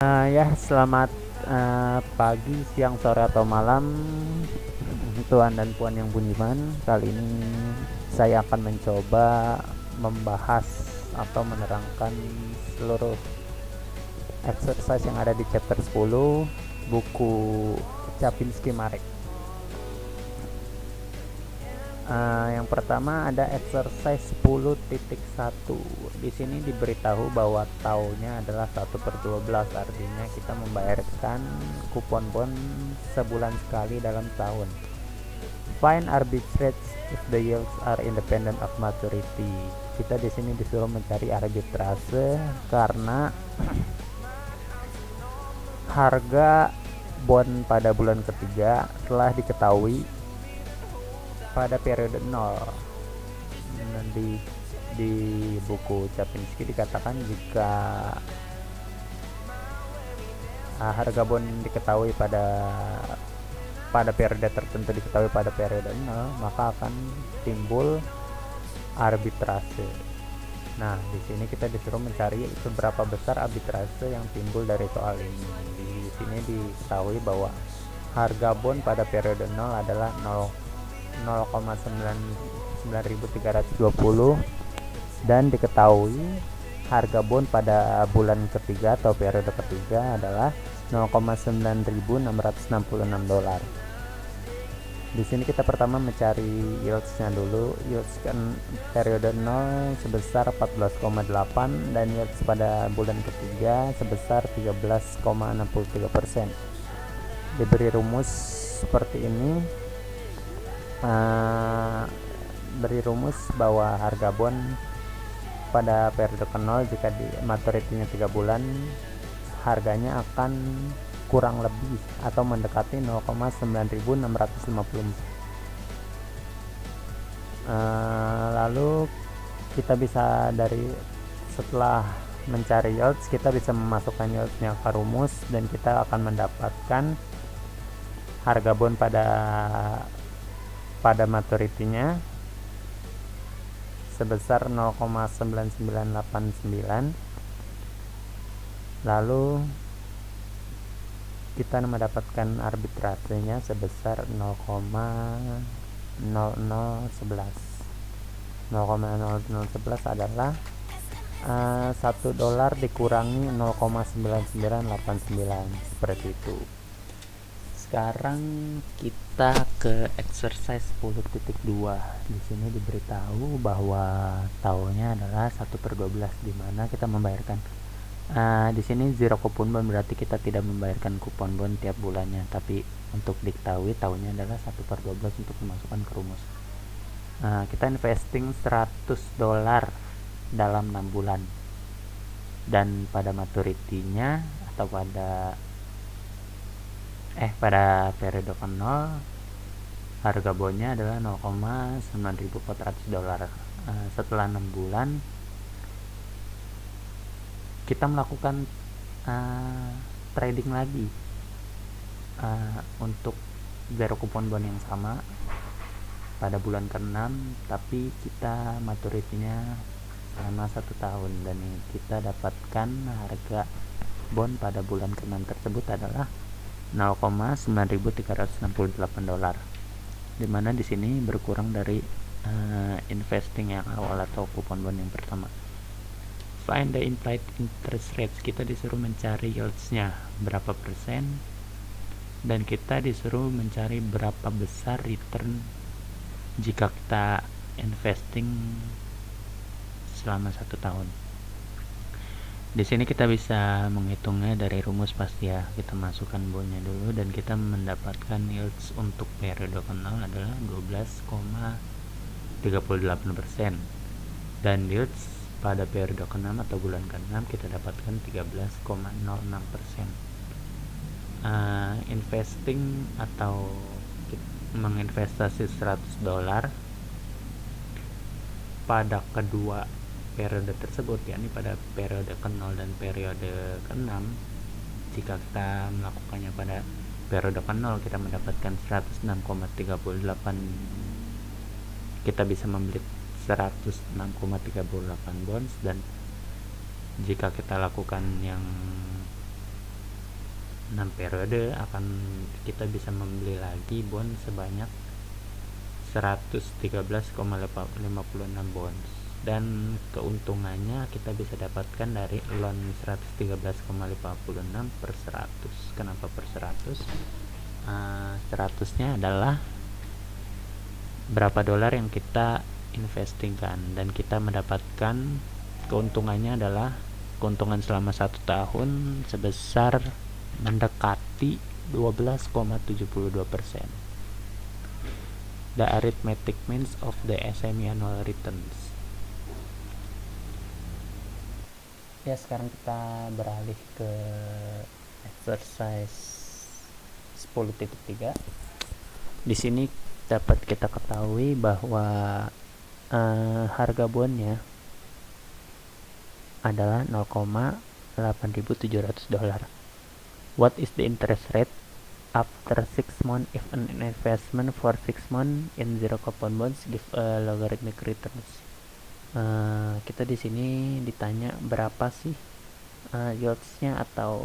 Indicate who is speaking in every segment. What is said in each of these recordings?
Speaker 1: Ya, selamat pagi, siang, sore, atau malam, Tuan dan Puan yang budiman. Kali ini saya akan mencoba membahas atau menerangkan seluruh exercise yang ada di chapter 10 buku Capinski Marek. Yang pertama ada exercise 10.1. Di sini diberitahu bahwa tahunnya adalah 1/12, artinya kita membayarkan kupon bon sebulan sekali dalam tahun. Find arbitrage if the yields are independent of maturity. Kita di sini disuruh mencari arbitrase karena harga bon pada bulan ketiga telah diketahui pada periode 0. Di buku Capinski dikatakan jika harga bon diketahui pada periode tertentu diketahui pada periode 0, maka akan timbul arbitrase. Nah, di sini kita disuruh mencari seberapa besar arbitrase yang timbul dari soal ini. Di sini diketahui bahwa harga bon pada periode 0 adalah 0,9320 dan diketahui harga bon pada bulan ketiga atau periode ketiga adalah 0,9666 dolar. Di sini kita pertama mencari yields-nya dulu. Yields periode 0 sebesar 14,8 dan yields pada bulan ketiga sebesar 13,63%. Diberi rumus seperti ini. Beri rumus bahwa harga bon pada periode ke-0 jika di maturity-nya 3 bulan harganya akan kurang lebih atau mendekati 0,9650. Lalu kita bisa setelah mencari yields, kita bisa memasukkan yields-nya ke rumus dan kita akan mendapatkan harga bon pada maturity-nya sebesar 0,9989. Lalu kita mendapatkan arbitrasenya sebesar 0,0011. 0,0011 adalah 1 dolar dikurangi 0,9989, seperti itu. Sekarang kita ke exercise 10.2. Di sini diberitahu bahwa tahunnya adalah 1/12, di mana kita membayarkan di sini zero kupon bon, berarti kita tidak membayarkan kupon bon tiap bulannya, tapi untuk diketahui tahunnya adalah 1/12 untuk dimasukkan ke rumus. Kita investing 100 dolar dalam 6 bulan dan pada maturity-nya atau pada periode 0 harga bonnya adalah 0,9400 dolar. Setelah 6 bulan kita melakukan trading lagi untuk zero kupon bon yang sama pada bulan ke-6, tapi kita maturity-nya selama 1 tahun dan kita dapatkan harga bon pada bulan ke-6 tersebut adalah 0,9368 dolar, dimana di sini berkurang dari investing yang awal atau kupon bon yang pertama. Find the implied interest rates. Kita disuruh mencari yields-nya berapa persen dan kita disuruh mencari berapa besar return jika kita investing selama 1 tahun. Di sini kita bisa menghitungnya dari rumus pasti ya. Kita masukkan bonnya dulu dan kita mendapatkan yields untuk periode ke-0 adalah 12,38% dan yields pada periode ke-6 atau bulan ke-6 kita dapatkan 13,06%. Investing atau menginvestasi 100 dolar pada kedua periode tersebut, yakni pada periode ke-0 dan periode ke-6. Jika kita melakukannya pada periode ke-0 kita mendapatkan 106,38. Kita bisa membeli 106,38 bonds, dan jika kita lakukan yang 6 periode kita bisa membeli lagi bond sebanyak 113,56 bonds, dan keuntungannya kita bisa dapatkan dari loan 113,56 per 100. Kenapa per 100? 100-nya adalah berapa dolar yang kita investingkan, dan kita mendapatkan keuntungannya adalah keuntungan selama 1 tahun sebesar mendekati 12,72%. The arithmetic means of the semi-annual returns. Ya, sekarang kita beralih ke exercise 10.3. Di sini dapat kita ketahui bahwa harga bondnya adalah 0,8700 dolar. What is the interest rate after 6 months if an investment for 6 months in zero coupon bonds give a logarithmic returns? Kita di sini ditanya berapa sih yields-nya, atau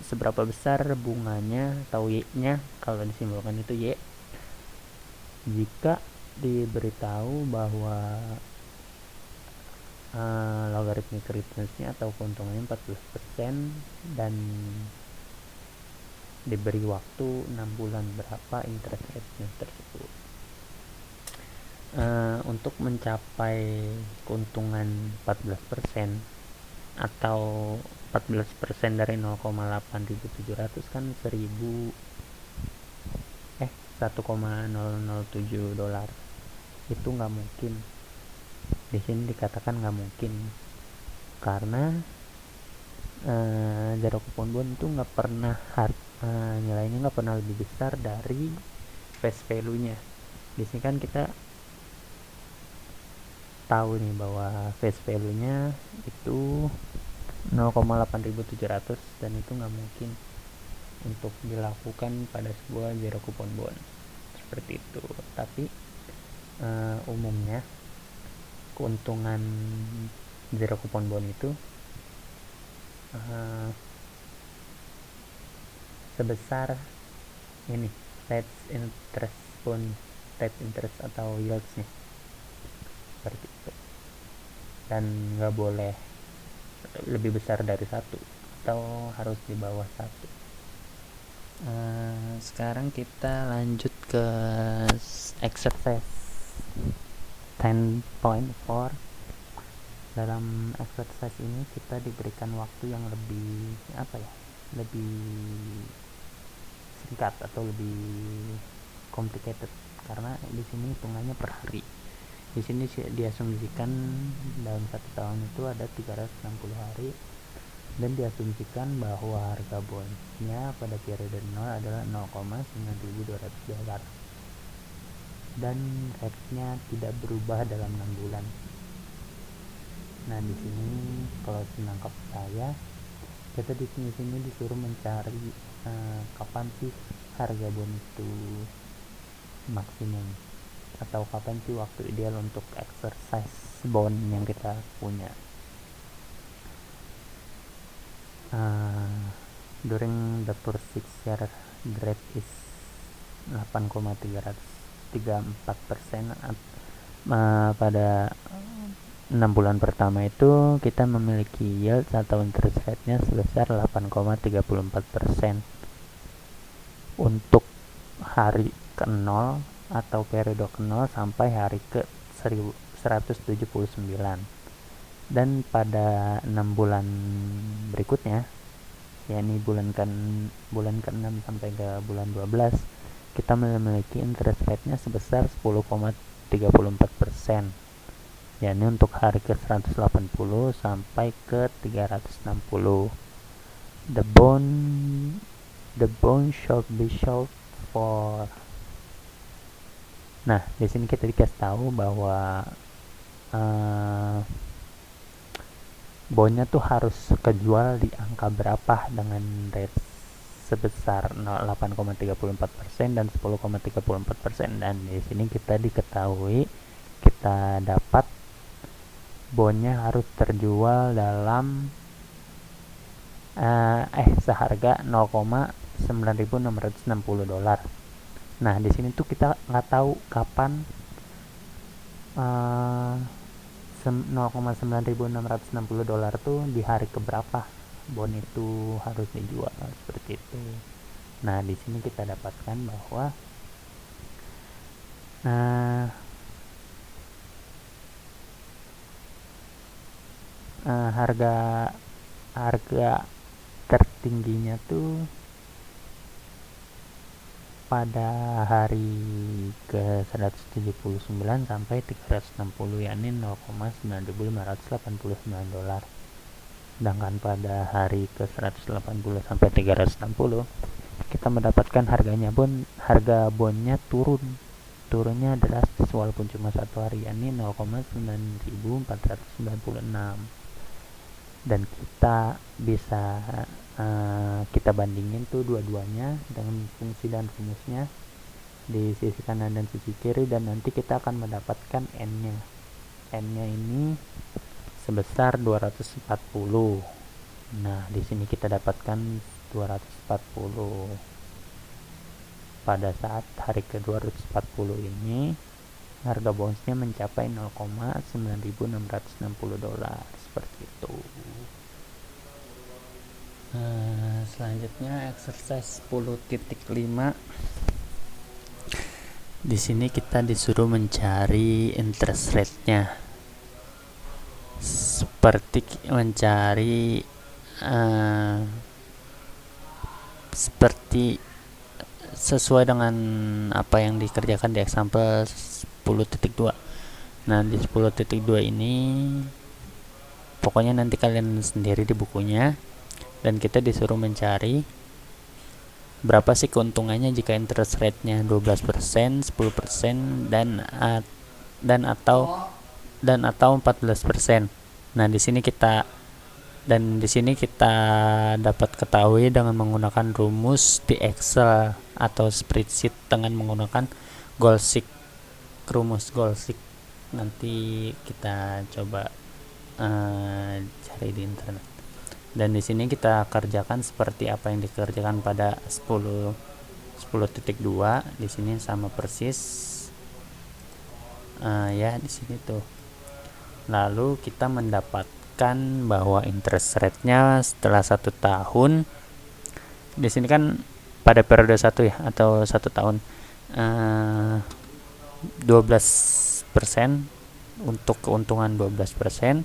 Speaker 1: seberapa besar bunganya atau Y-nya, kalau disimbolkan itu Y, jika diberitahu bahwa logarithmic returns-nya atau keuntungannya 14% dan diberi waktu 6 bulan, berapa interest rate-nya tersebut. Untuk mencapai keuntungan 14% atau 14% dari 0,8700 kan 1,007 dolar. Itu nggak mungkin. Di sini dikatakan nggak mungkin karena zero coupon bond itu nggak pernah nilainya nggak pernah lebih besar dari face value-nya. Di sini kan kita tahu nih bahwa face value-nya itu 0,8700, dan itu nggak mungkin untuk dilakukan pada sebuah zero coupon bond seperti itu. Tapi umumnya keuntungan zero coupon bond itu sebesar ini rate interest atau yields-nya seperti itu, dan nggak boleh lebih besar dari 1 atau harus di bawah 1. Sekarang kita lanjut ke exercise 10.4. Dalam exercise ini kita diberikan waktu yang lebih lebih singkat atau lebih complicated, karena di sini hitungannya per hari. Di sini diasumsikan dalam 1 tahun itu ada 360 hari, dan diasumsikan bahwa harga bondnya pada periode 0 adalah 0,9200 dolar, dan rate-nya tidak berubah dalam 6 bulan. Nah, di sini kalau menangkap saya, kita di sini disuruh mencari kapan sih harga bond itu maksimum, atau kapan sih waktu ideal untuk exercise bond yang kita punya. During the first 6 years, the rate is 8,334%. Pada 6 bulan pertama itu kita memiliki yield atau interest rate-nya sebesar 8,34%. Untuk hari ke-0 atau periode ke-0 sampai hari ke-179. Dan pada 6 bulan berikutnya, yakni bulan ke-6 sampai ke bulan 12, kita memiliki interest rate-nya sebesar 10,34%, yakni untuk hari ke-180 sampai ke 360. The bond should be sold for. Nah, di sini kita dikasih tahu bahwa bondnya tuh harus kejual di angka berapa dengan rate sebesar 8,34% dan 10,34%. Dan di sini kita diketahui kita dapat bondnya harus terjual dalam seharga $0,9660. Nah, di sini tuh kita nggak tahu kapan 0,9660 dolar tuh di hari keberapa bond itu harus dijual, seperti itu. Nah, di sini kita dapatkan bahwa harga tertingginya tuh pada hari ke 179 sampai 360, yakni 0,9589 dolar. Sedangkan pada hari ke 180 sampai 360 kita mendapatkan harga bondnya turunnya drastis walaupun cuma satu hari, yakni 0,9496. Dan kita bisa kita bandingin tuh dua-duanya dengan fungsi dan rumusnya di sisi kanan dan sisi kiri, dan nanti kita akan mendapatkan n-nya ini sebesar 240. Nah, di sini kita dapatkan 240 pada saat hari ke 240 ini harga bondsnya mencapai 0,9660 dolar, seperti itu. Selanjutnya exercise 10.5. Di sini kita disuruh mencari interest rate-nya, seperti mencari seperti sesuai dengan apa yang dikerjakan di example 10.2. Nah, di 10.2 ini pokoknya nanti kalian sendiri di bukunya, dan kita disuruh mencari berapa sih keuntungannya jika interest rate-nya 12%, 10% dan atau 14%. Nah, di sini kita dapat ketahui dengan menggunakan rumus di Excel atau spreadsheet dengan menggunakan rumus Goldseek. Nanti kita coba cari di internet. Dan di sini kita kerjakan seperti apa yang dikerjakan pada 10.2. Di sini sama persis. Ya, di sini tuh. Lalu kita mendapatkan bahwa interest rate-nya setelah 1 tahun, di sini kan pada periode 1 ya, atau 1 tahun, 12% untuk keuntungan 12%,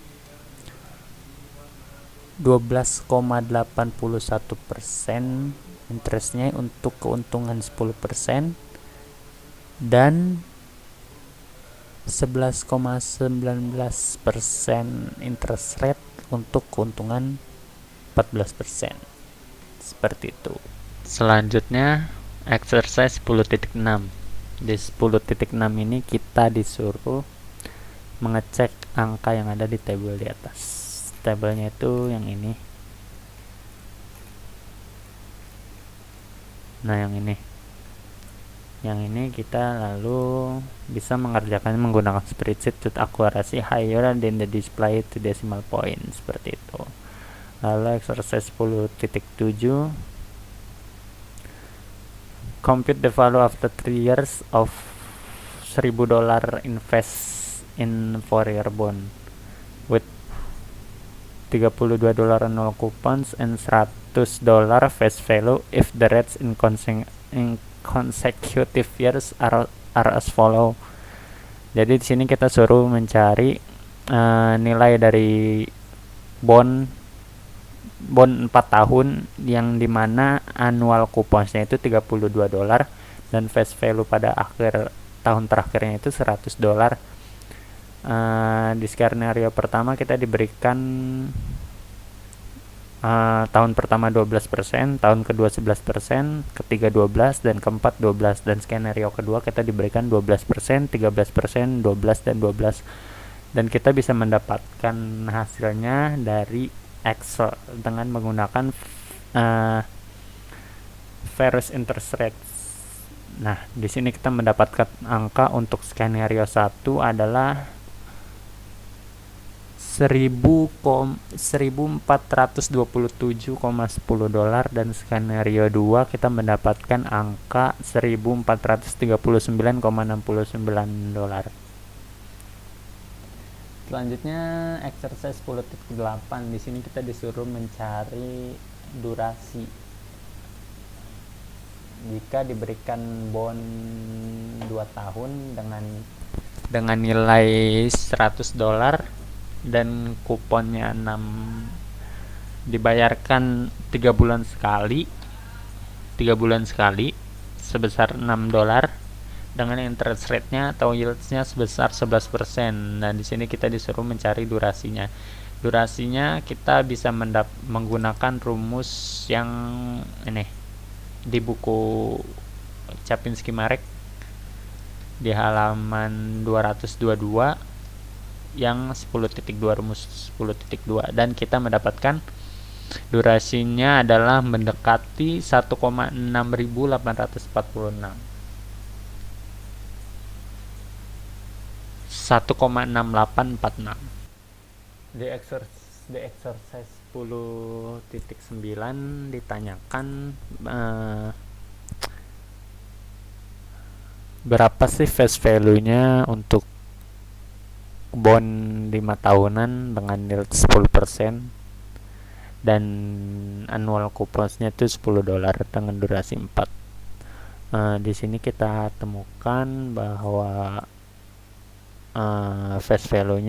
Speaker 1: 12,81% interestnya untuk keuntungan 10%, dan 11,19% interest rate untuk keuntungan 14%, seperti itu. Selanjutnya exercise 10.6. Di 10.6 ini kita disuruh mengecek angka yang ada di tabel di atas. Tabelnya itu yang ini. Nah, yang ini kita lalu bisa mengerjakan menggunakan spreadsheet with accuracy higher than the display to decimal point, seperti itu. Lalu exercise 10.7, compute the value after 3 years of $1,000 invest in 4-year bond with $32 nol coupons and $100 face value if the rates in consecutive years are as follow. Jadi di sini kita suruh mencari nilai dari bond 4 tahun yang dimana annual couponsnya itu $32 dan face value pada akhir tahun terakhirnya itu $100. Di skenario pertama kita diberikan tahun pertama 12%, tahun kedua 11%, ketiga 12%, dan keempat 12%. Dan skenario kedua kita diberikan 12%, 13%, 12%, dan 12%. Dan kita bisa mendapatkan hasilnya dari Excel dengan menggunakan various interest rates. Nah, di sini kita mendapatkan angka untuk skenario 1 adalah $1.427,10, dan skenario 2 kita mendapatkan angka $1.439,69. Selanjutnya exercise 10.8. Di sini kita disuruh mencari durasi. Jika diberikan bond 2 tahun dengan nilai $100 dan kuponnya 6, dibayarkan 3 bulan sekali sebesar $6 dengan interest rate-nya atau yields-nya sebesar 11%. Dan di sini kita disuruh mencari durasinya. Durasinya kita bisa menggunakan rumus yang ini di buku Czapinski-Marek di halaman 222 yang 10.2, rumus 10.2, dan kita mendapatkan durasinya adalah mendekati 1,6846, 1,6846. Di exercise 10.9 ditanyakan berapa sih face value-nya untuk bond 5 tahunan dengan yield 10% dan annual couponsnya itu $10 dengan durasi 4. Di sini kita temukan bahwa face value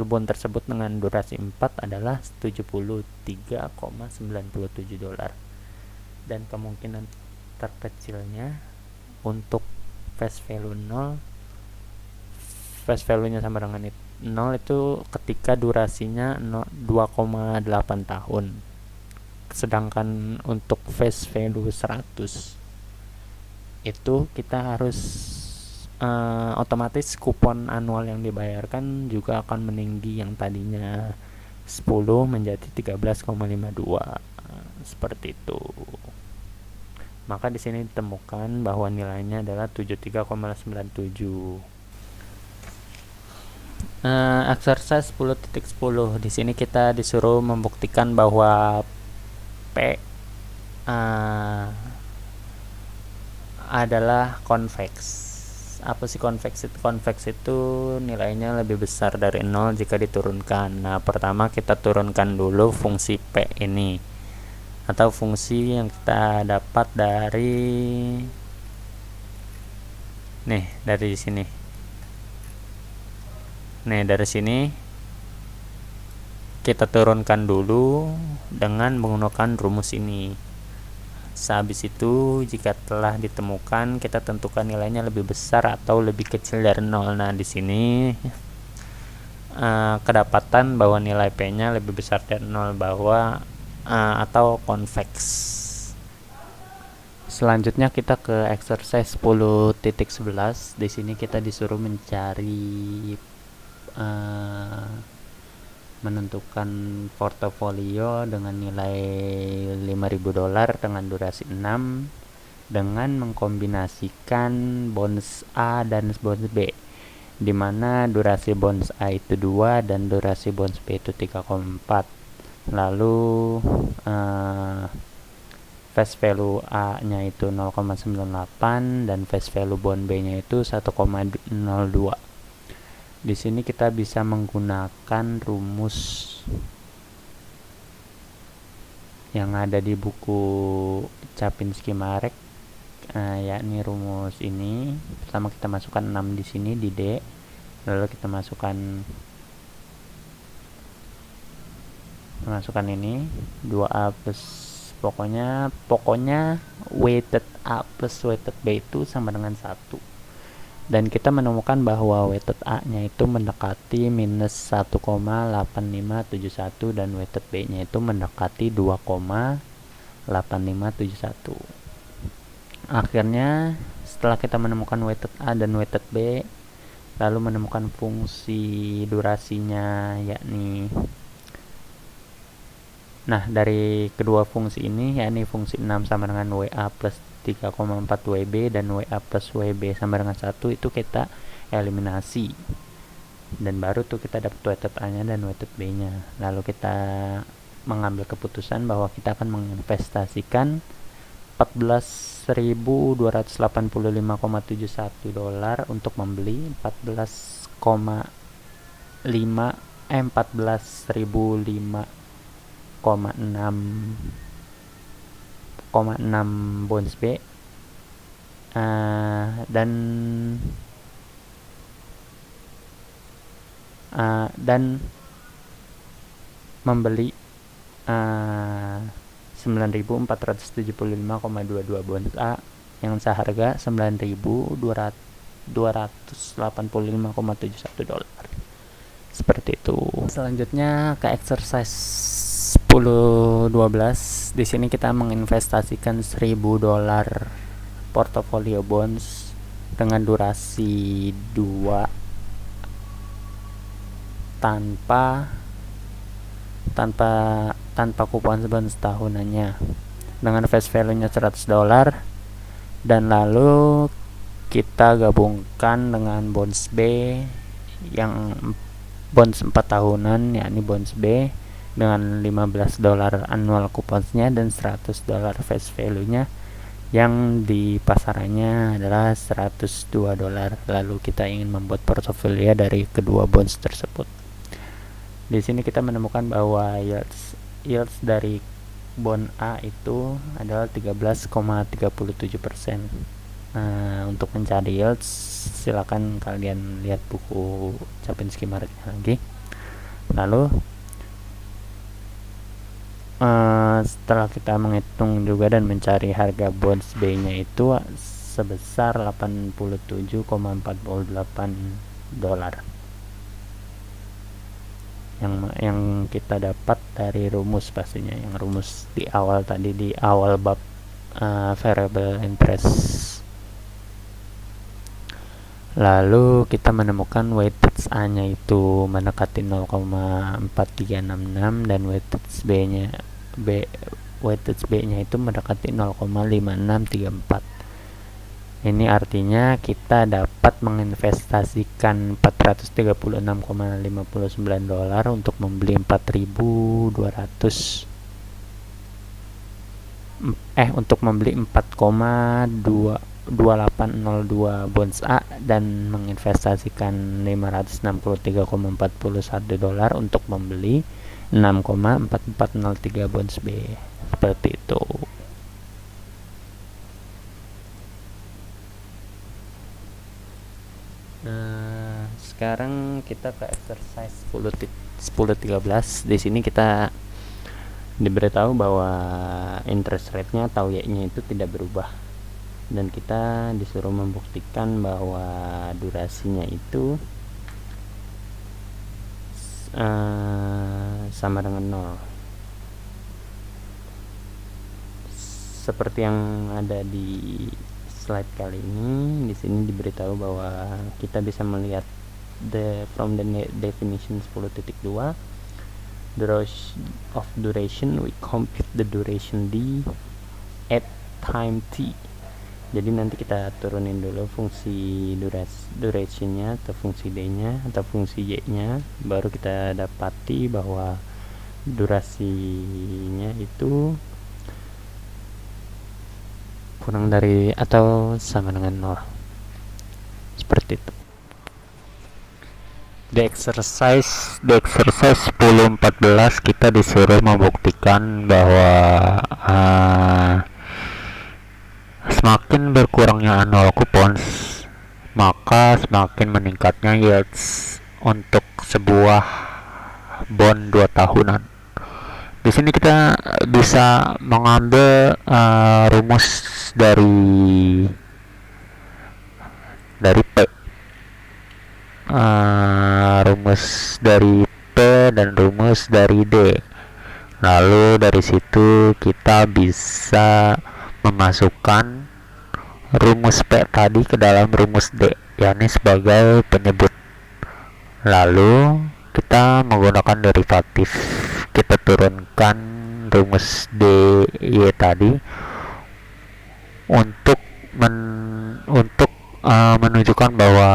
Speaker 1: bond tersebut dengan durasi 4 adalah $73,97, dan kemungkinan terkecilnya untuk face value-nya sama dengan 0 itu ketika durasinya 2,8 tahun. Sedangkan untuk face value 100 itu kita harus otomatis kupon annual yang dibayarkan juga akan meninggi, yang tadinya 10 menjadi 13,52, seperti itu. Maka di sini ditemukan bahwa nilainya adalah 73,97. Exercise 10.10. Di sini kita disuruh membuktikan bahwa P adalah convex. Apa sih convex itu? Convex itu nilainya lebih besar dari 0 jika diturunkan. Nah, pertama kita turunkan dulu fungsi P ini, atau fungsi yang kita dapat dari sini. Dari sini kita turunkan dulu dengan menggunakan rumus ini. Sehabis itu, jika telah ditemukan, kita tentukan nilainya lebih besar atau lebih kecil dari 0. Nah, di sini kedapatan bahwa nilai P-nya lebih besar dari 0, atau convex. Selanjutnya kita ke exercise 10.11. Di sini kita disuruh mencari menentukan portofolio dengan nilai $5.000 dengan durasi 6 dengan mengkombinasikan bonds A dan bonds B, di mana durasi bonds A itu 2 dan durasi bonds B itu 3,4. Lalu face value A nya itu 0,98 dan face value bond B nya itu 1,02. Di sini kita bisa menggunakan rumus yang ada di buku Czapinski-Marek, yakni rumus ini. Pertama kita masukkan 6 di sini di D, lalu kita masukkan ini 2A plus, pokoknya weighted A plus weighted B itu sama dengan 1. Dan kita menemukan bahwa weighted A-nya itu mendekati minus 1,8571 dan weighted B-nya itu mendekati 2,8571. Akhirnya setelah kita menemukan weighted A dan weighted B, lalu menemukan fungsi durasinya, yakni dari kedua fungsi ini, yakni fungsi 6 sama dengan WA plus 3,4 WB dan WA plus WB sama dengan 1, itu kita eliminasi. dan baru tuh kita dapat weighted A nya dan weighted B nya. Lalu kita mengambil keputusan bahwa kita akan menginvestasikan 14.285,71 dolar untuk membeli 14,6 bonds B, dan membeli 9.475,22 bonds A yang seharga 9.285,71 dolar. Seperti itu. Selanjutnya ke exercise 10-12. Di sini kita menginvestasikan 1.000 dolar portofolio bonds dengan durasi 2 tanpa kupon bonds tahunannya dengan face value nya 100 dolar, dan lalu kita gabungkan dengan bonds B yang bonds 4 tahunan, yakni bonds B dengan 15 dolar annual kuponsnya dan 100 dolar face value nya yang di pasarannya adalah 102 dolar. Lalu kita ingin membuat portofolio dari kedua bonds tersebut. Di sini kita menemukan bahwa yields dari bond A itu adalah 13,37%. Untuk mencari yields silakan kalian lihat buku Czapinski Marketnya lagi. Lalu setelah kita menghitung juga dan mencari harga bonds B nya itu sebesar 87,48 dolar yang kita dapat dari rumus, pastinya yang rumus di awal tadi, di awal bab variable interest. Lalu kita menemukan weighted A nya itu mendekati 0,4366 dan weighted B nya itu mendekati 0,5634. Ini artinya kita dapat menginvestasikan 436,59 dolar untuk membeli 4.2802 bonds A dan menginvestasikan 563,41 dolar untuk membeli 6,4403 bonds B. Seperti itu. Sekarang kita ke exercise 10-13. Di sini kita diberitahu bahwa interest rate-nya atau Y-nya itu tidak berubah, dan kita disuruh membuktikan bahwa durasinya itu sama dengan 0. Seperti yang ada di slide kali ini, di sini diberitahu bahwa kita bisa melihat from the definition 10.2, duration we compute the duration D at time T. Jadi nanti kita turunin dulu fungsi durationnya atau fungsi D nya atau fungsi Y nya, baru kita dapati bahwa durasinya itu kurang dari atau sama dengan 0. Seperti itu. Di exercise 10-14 kita disuruh membuktikan bahwa semakin berkurangnya annual coupons, maka semakin meningkatnya yields untuk sebuah bond 2 tahunan. Di sini kita bisa mengambil rumus dari P, rumus dari P dan rumus dari D. Lalu dari situ kita bisa memasukkan rumus P tadi ke dalam rumus D, yakni sebagai penyebut. Lalu kita menggunakan derivatif, kita turunkan rumus DY tadi untuk menunjukkan bahwa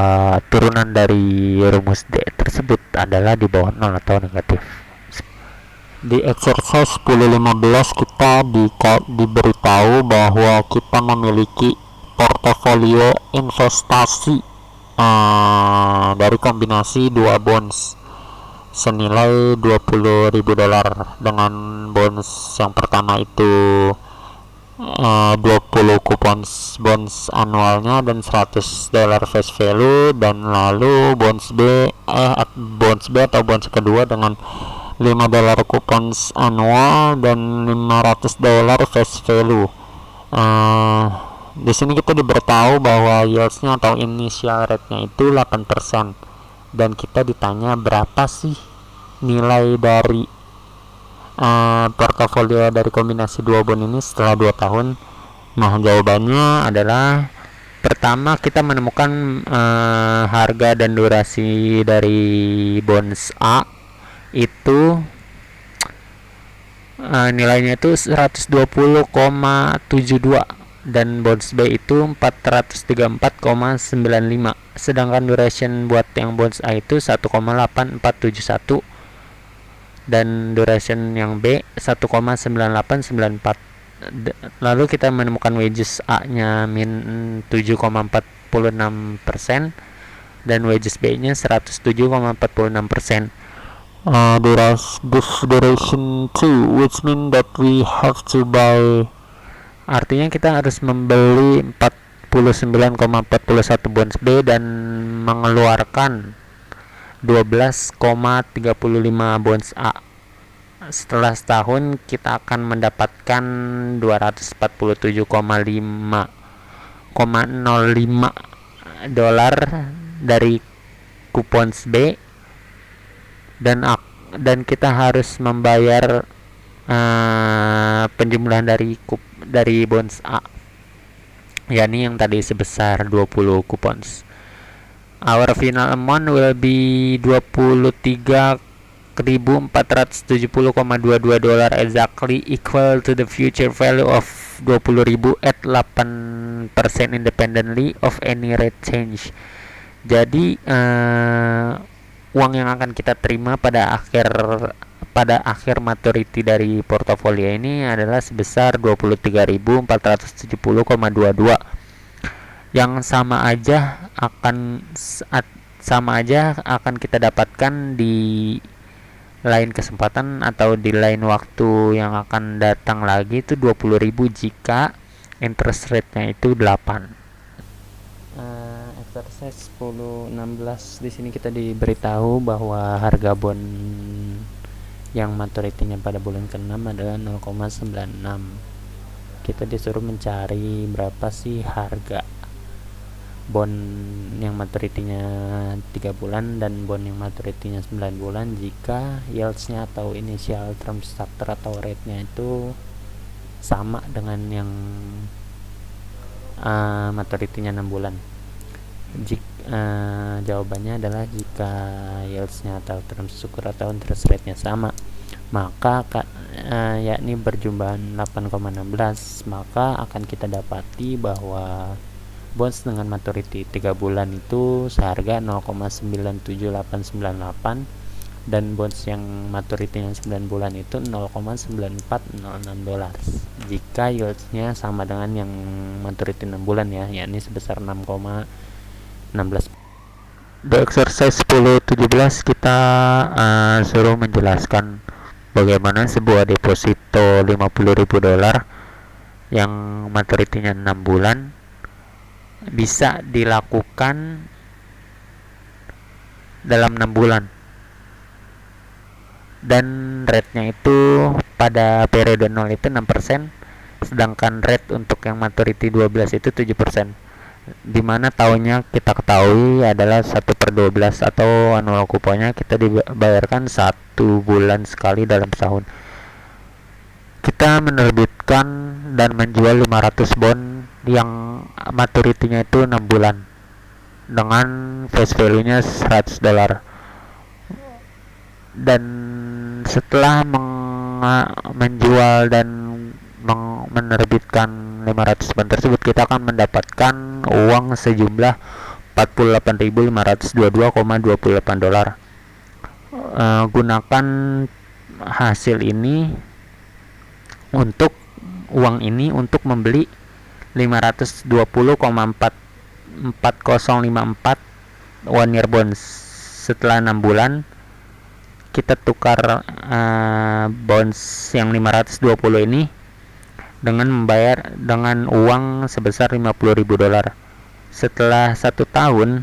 Speaker 1: turunan dari rumus D tersebut adalah di bawah 0 atau negatif. Di exercise 1015 kita diberitahu bahwa kita memiliki portofolio investasi dari kombinasi dua bonds senilai $20.000 dengan bonds yang pertama itu 20 kupon bonds annualnya dan $100 face value, dan lalu bonds B atau bonds kedua dengan $5 kupon annual dan $500 face value. Di sini kita diberitahu bahwa yieldsnya atau initial rate-nya itu 8%, dan kita ditanya berapa sih nilai dari portofolio dari kombinasi dua bond ini setelah 2 tahun. Nah, jawabannya adalah pertama kita menemukan harga dan durasi dari bonds A itu nilainya itu 120,72 dan bonds B itu 434,95, sedangkan duration buat yang bonds A itu 1,8471 dan duration yang B 1,9894. Lalu kita menemukan wages A nya min 7,46% dan wages B nya 107,46%. This duration 2, which mean that we have to buy, artinya kita harus membeli 49,41 bonds B dan mengeluarkan 12,35 bonds A. Setelah setahun kita akan mendapatkan 247,05 dolar dari kupons B, dan kita harus membayar penjumlahan dari bonds A, yakni yang tadi sebesar 20 kupons. Our final amount will be 23.470,22 dolar, exactly equal to the future value of 20.000 at 8% independently of any rate change. Jadi uang yang akan kita terima pada akhir maturity dari portofolio ini adalah sebesar 23.470,22, yang sama aja akan kita dapatkan di lain kesempatan atau di lain waktu yang akan datang lagi, itu 20.000 jika interest rate-nya itu 8. Exercise 1016 di sini kita diberitahu bahwa harga bond yang maturity-nya pada bulan ke-6 adalah 0,96. Kita disuruh mencari berapa sih harga bond yang maturity-nya 3 bulan dan bond yang maturity-nya 9 bulan jika yields-nya atau initial term structure atau rate-nya itu sama dengan yang maturity-nya 6 bulan. Jawabannya adalah jika yields-nya atau term structure atau interest rate-nya sama, maka yakni berjumlah 8,16, maka akan kita dapati bahwa bonds dengan maturity 3 bulan itu seharga 0,97898 dan bonds yang maturity-nya 9 bulan itu 0,9406 dolar jika yields-nya sama dengan yang maturity 6 bulan ya, yakni sebesar 6,16. Di exercise 1017 kita suruh menjelaskan bagaimana sebuah deposito 50.000 dolar yang maturity-nya 6 bulan bisa dilakukan dalam 6 bulan dan rate-nya itu pada periode 0 itu 6%, sedangkan rate untuk yang maturity 12 itu 7%, dimana tahunnya kita ketahui adalah 1/12 atau annual kuponnya kita dibayarkan 1 bulan sekali dalam setahun. Kita menerbitkan dan menjual 500 bond yang maturity-nya itu 6 bulan dengan face value-nya $100, dan setelah menjual dan menerbitkan 500 bond tersebut kita akan mendapatkan uang sejumlah 48.522,28 dolar. Gunakan hasil ini untuk uang ini untuk membeli 520,4054 one year bonds. Setelah 6 bulan kita tukar bonds yang 520 ini dengan membayar dengan uang sebesar 50.000 dolar. Setelah 1 tahun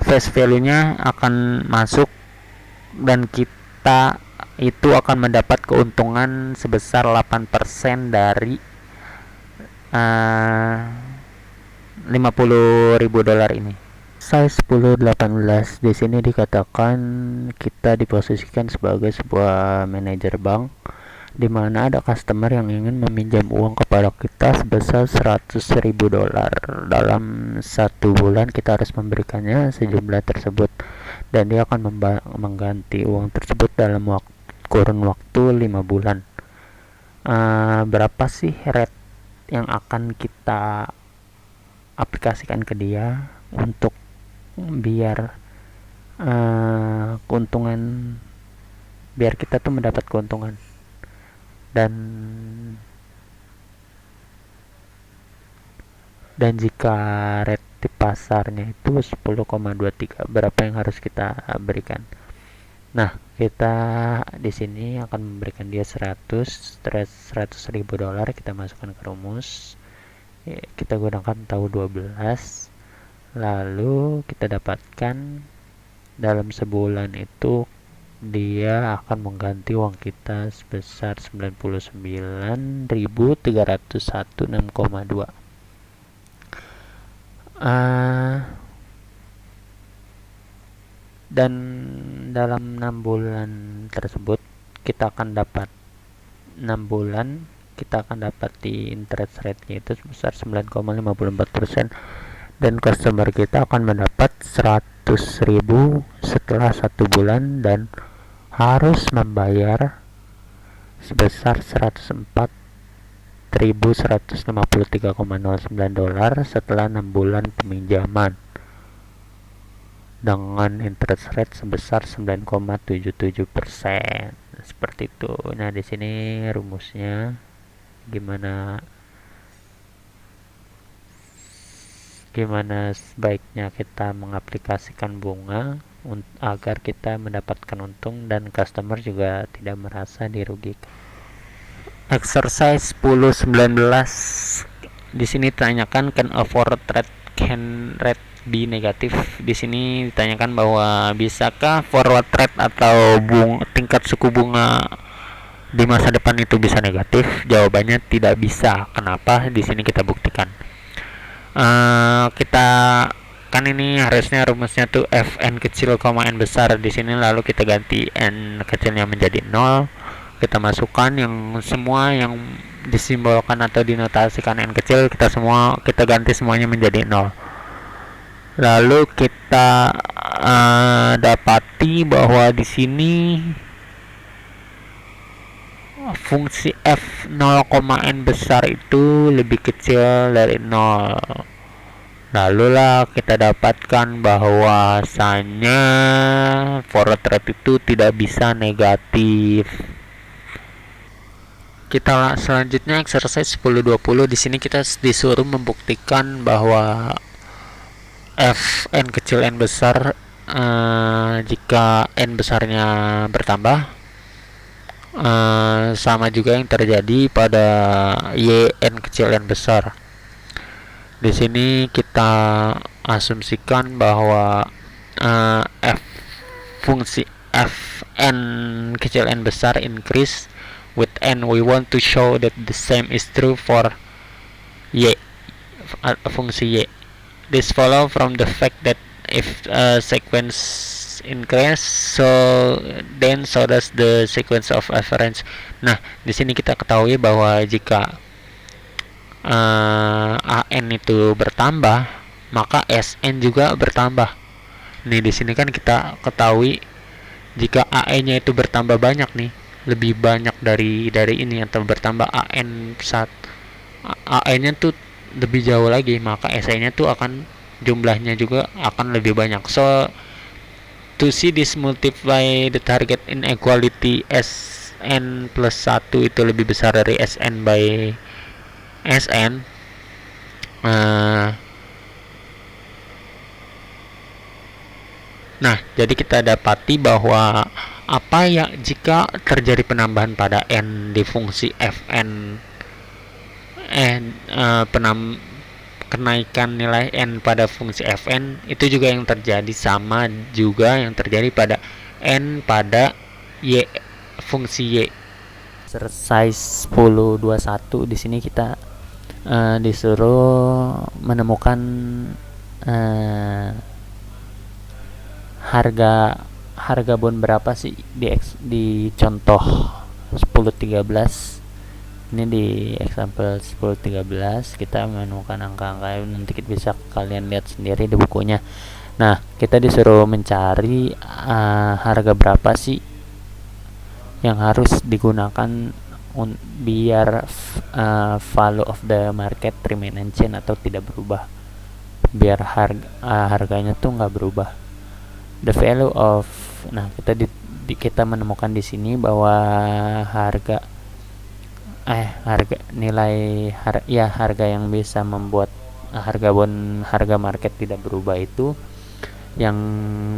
Speaker 1: face value-nya akan masuk dan kita itu akan mendapat keuntungan sebesar 8% dari 50.000 dolar ini. Size 1018 di sini dikatakan kita diposisikan sebagai sebuah manajer bank, di mana ada customer yang ingin meminjam uang kepada kita sebesar 100.000 dolar. Dalam 1 bulan kita harus memberikannya sejumlah tersebut, dan dia akan mengganti uang tersebut dalam kurun waktu 5 bulan. Berapa sih rate yang akan kita aplikasikan ke dia untuk biar keuntungan, biar kita tuh mendapat keuntungan? Dan jika rate di pasarnya itu 10,23, berapa yang harus kita berikan? Nah, kita di sini akan memberikan dia 100.000 dolar. Kita masukkan ke rumus. Kita gunakan tahu 12. Lalu kita dapatkan dalam sebulan itu dia akan mengganti uang kita sebesar 99.301,6,2. Dan dalam 6 bulan tersebut kita akan dapat 6 bulan kita akan dapat di interest rate-nya itu sebesar 9,54%, dan customer kita akan mendapat 100.000 setelah 1 bulan dan harus membayar sebesar 104.153,09 dolar setelah 6 bulan peminjaman dengan interest rate sebesar 9,77%. Seperti itu. Nah, di sini rumusnya gimana sebaiknya kita mengaplikasikan bunga agar kita mendapatkan untung dan customer juga tidak merasa dirugikan. Exercise 10-19 di sini ditanyakan, can a forward rate be negatif? Di sini ditanyakan bahwa bisakah forward rate atau tingkat suku bunga di masa depan itu bisa negatif? Jawabannya tidak bisa. Kenapa? Di sini kita buktikan. Kita kan ini harusnya rumusnya tuh fn kecil, n besar. Di sini lalu kita ganti n kecilnya menjadi 0. Kita masukkan yang semua yang disimbolkan atau dinotasikan n kecil, kita ganti semuanya menjadi 0. Lalu kita dapati bahwa di sini fungsi f 0,n besar itu lebih kecil dari 0. Lalu lah kita dapatkan bahwasanya forward rate itu tidak bisa negatif. Kita selanjutnya exercise 10-20. Di sini kita disuruh membuktikan bahwa fn kecil n besar jika n besarnya bertambah, sama juga yang terjadi pada yn kecil n besar. Di sini kita asumsikan bahwa fungsi fn kecil n besar increase with n. We want to show that the same is true for y, fungsi y. This follow from the fact that if sequence increase, so does the sequence of average. Nah, di sini kita ketahui bahwa jika AN itu bertambah, maka SN juga bertambah. Nih di sini kan kita ketahui jika AN-nya itu bertambah banyak nih, lebih banyak dari ini atau bertambah AN1. AN-nya tuh lebih jauh lagi, maka SI-nya tuh akan jumlahnya juga akan lebih banyak. So to see this multiply the target inequality SN plus 1 itu lebih besar dari SN by SN. Nah, jadi kita dapati bahwa apa ya jika terjadi penambahan pada n di fungsi fn kenaikan nilai n pada fungsi fn itu juga yang terjadi sama juga yang terjadi pada n pada y fungsi y. Exercise 10.21 di sini kita disuruh menemukan harga bond berapa sih di contoh 10.13. Ini di example 10.13 kita menemukan angka-angka, nanti kita bisa kalian lihat sendiri di bukunya. Nah, kita disuruh mencari harga berapa sih yang harus digunakan biar value of the market remain unchanged atau tidak berubah, biar harganya tuh nggak berubah. The value of, nah kita menemukan di sini bahwa harga yang bisa membuat harga market tidak berubah itu yang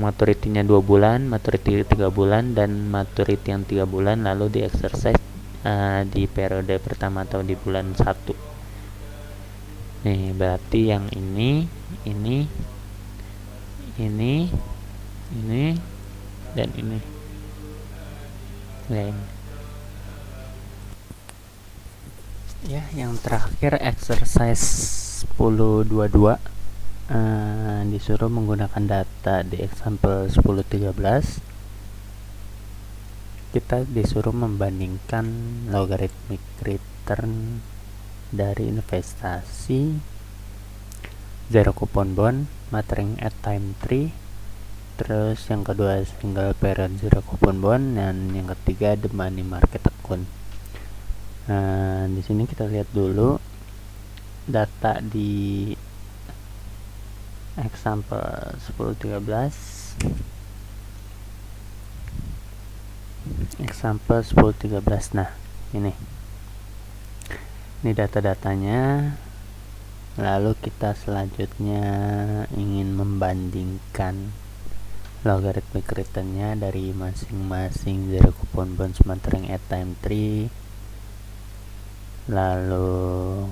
Speaker 1: maturity-nya 2 bulan, maturity 3 bulan, dan maturity yang 3 bulan lalu di exercise di periode pertama atau di bulan 1. Nih, berarti yang ini, dan ini. Ya, yang terakhir exercise 10.22 disuruh menggunakan data di example 10.13. Kita disuruh membandingkan logarithmic return dari investasi zero coupon bond maturing at time 3, terus yang kedua single period zero coupon bond, dan yang ketiga the money market account. Di sini kita lihat dulu data di example 10.13. Example 10.13. Nah, ini data-datanya. Lalu kita selanjutnya ingin membandingkan logarithmic return-nya dari masing-masing zero coupon bonds maturing at time 3, lalu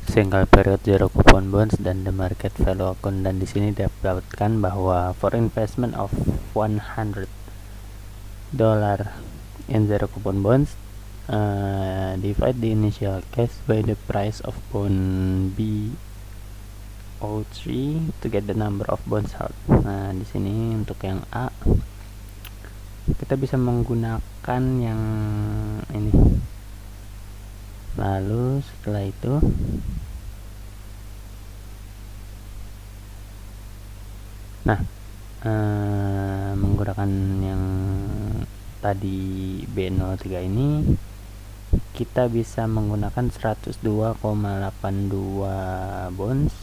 Speaker 1: single period zero coupon bonds, dan the market value account. Dan di sini didapatkan bahwa for investment of $100 in zero coupon bonds, divide the initial cash by the price of bond B03 to get the number of bonds held. Nah, di sini untuk yang A kita bisa menggunakan yang ini. Lalu setelah itu menggunakan yang tadi B03 ini, kita bisa menggunakan 102,82 bonds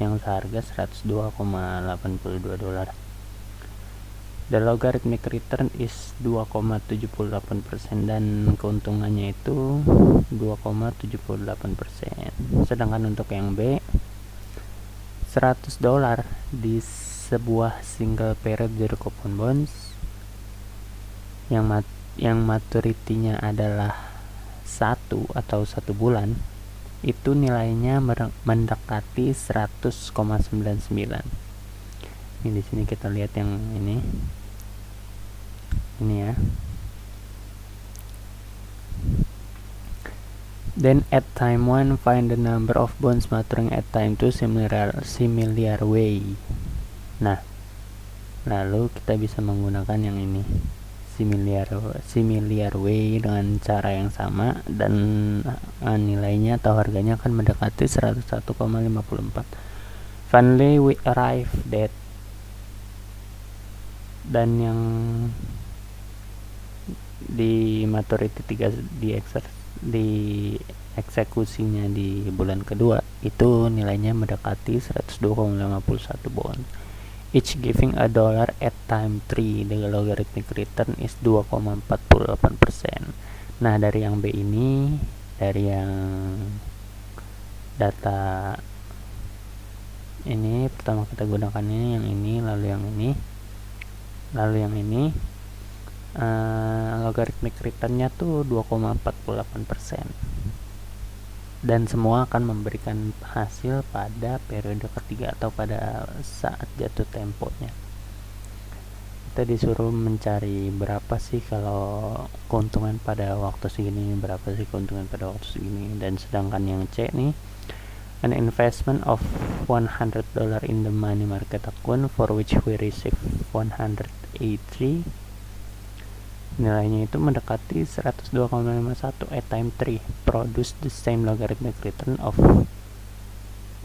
Speaker 1: yang seharga $102,82. The logarithmic return is 2,78% dan keuntungannya itu 2,78%. Sedangkan untuk yang B, $100 di sebuah single period zero coupon bonds yang maturity-nya adalah 1 atau 1 bulan, itu nilainya mendekati 100,99. Ini di sini kita lihat yang ini ya. Then at time 1 find the number of bonds maturing at time 2 similar way. Nah, lalu kita bisa menggunakan yang ini similar way dengan cara yang sama, dan nilainya atau harganya akan mendekati 101,54. Finally we arrive at, dan yang di maturity 3 di di eksekusinya di bulan kedua itu nilainya mendekati 102,51 bond. Each giving a dollar at time 3, the logarithmic return is 2,48%. Nah, dari yang B ini, dari yang data ini pertama kita gunakannya yang ini, lalu yang ini, lalu yang ini, logarithmic returnnya tuh 2,48%, dan semua akan memberikan hasil pada periode ketiga atau pada saat jatuh temponya. Kita disuruh mencari berapa sih kalau keuntungan pada waktu segini, berapa sih keuntungan pada waktu segini, dan sedangkan yang C nih, an investment of $100 in the money market account for which we receive 183, nilainya itu mendekati 102,51 at time 3, produce the same logarithmic return of,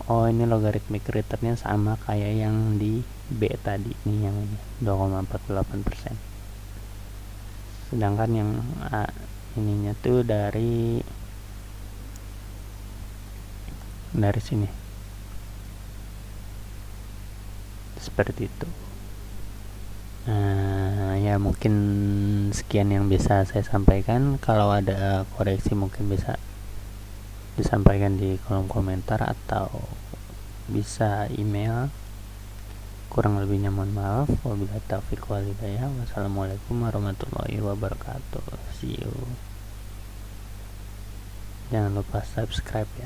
Speaker 1: ini logarithmic returnnya sama kayak yang di B tadi nih, yang ini 2,48%. Sedangkan yang A ininya tuh dari sini seperti itu. Ya mungkin sekian yang bisa saya sampaikan. Kalau ada koreksi mungkin bisa disampaikan di kolom komentar atau bisa email. Kurang lebihnya mohon maaf. Wabillahi taufiq wal hidayah. Wassalamualaikum warahmatullahi wabarakatuh. See you. Jangan lupa subscribe ya.